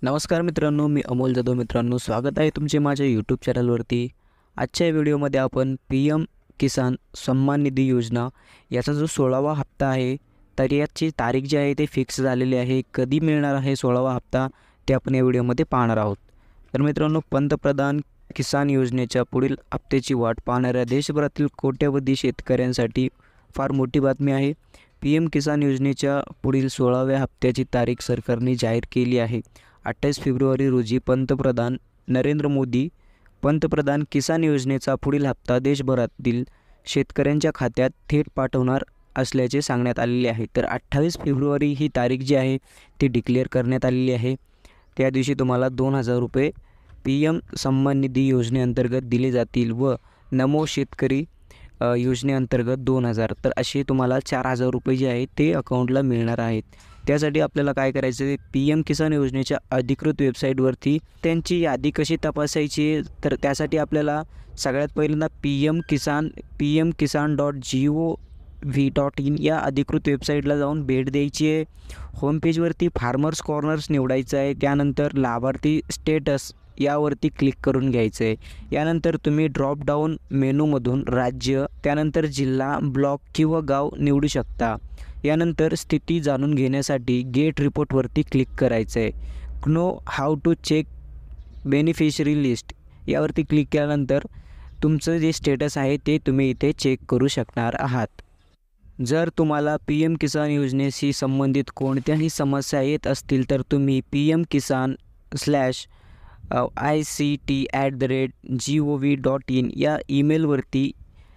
नमस्कार मित्रांनो, मी अमोल जाधव. मित्रांनो, स्वागत आहे तुमचे माझ्या यूट्यूब चॅनलवरती. आजच्या व्हिडिओमध्ये आपण PM किसान सन्मान निधी योजना याचा जो 16वा हप्ता आहे, तर याची तारीख जी आहे ते फिक्स झालेली आहे. कधी मिळणार आहे 16वा हप्ता ते आपण या व्हिडिओमध्ये पाहणार आहोत. तर मित्रांनो, पंतप्रधान किसान योजनेच्या पुढील हप्त्याची वाट पाहणाऱ्या देशभरातील कोट्यवधी शेतकऱ्यांसाठी फार मोठी बातमी आहे. PM किसान योजनेच्या पुढील 16व्या हप्त्याची तारीख सरकारने जाहीर केली आहे. 28 फेब्रुवारी रोजी पंतप्रधान नरेंद्र मोदी पंतप्रधान किसान योजनेचा पुढील हप्ता देशभरातील शेतकऱ्यांच्या खात्यात थेट पाठवणार असल्याचे सांगण्यात आलेले आहे. तर 28 फेब्रुवारी ही तारीख जी आहे ती डिक्लेअर करण्यात आलेली आहे. त्या दिवशी तुम्हाला 2,000 रुपये PM सन्मान निधी योजनेअंतर्गत दिले जातील व नमो शेतकरी योजनेअंतर्गत 2,000, तर असे तुम्हाला 4,000 रुपये जे आहेत ते अकाउंटला मिळणार आहेत. त्यासाठी आपल्याला काय करायचं आहे, PM किसान योजनेच्या अधिकृत वेबसाईटवरती त्यांची यादी कशी तपासायची, तर त्यासाठी आपल्याला सगळ्यात पहिल्यांदा pmkisan.gov.in या अधिकृत वेबसाईटला जाऊन भेट द्यायची आहे. होमपेजवरती फार्मर्स कॉर्नर्स निवडायचं आहे. त्यानंतर लाभार्थी स्टेटस यावरती क्लिक करून घ्यायचं आहे. यानंतर तुम्ही ड्रॉप डाऊन मेनूमधून राज्य, त्यानंतर जिल्हा, ब्लॉक किंवा गाव निवडू शकता. यानंतर स्थिती जाणून घेण्यासाठी गेट रिपोर्टवरती क्लिक करायचं आहे. Know how to check beneficiary list यावरती क्लिक केल्यानंतर तुमचं जे स्टेटस आहे ते तुम्ही इथे चेक करू शकणार आहात. जर तुम्हाला PM किसान योजनेशी संबंधित कोणत्याही समस्या येत असतील तर तुम्ही pmkisan/ict@gov.in या ईमेलवरती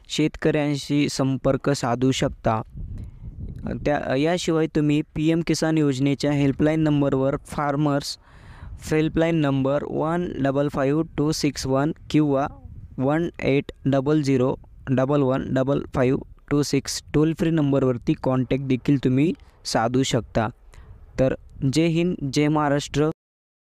शेतकऱ्यांशी संपर्क साधू शकता. याशिवाय तुम्ही PM किसान योजनेच्या हेल्पलाईन नंबरवर फार्मर्स हेल्पलाईन नंबर 155261 किंवा 1800115526 टोल फ्री नंबरवरती कॉन्टॅक्ट देखील तुम्ही साधू शकता. तर जय हिंद, जय महाराष्ट्र.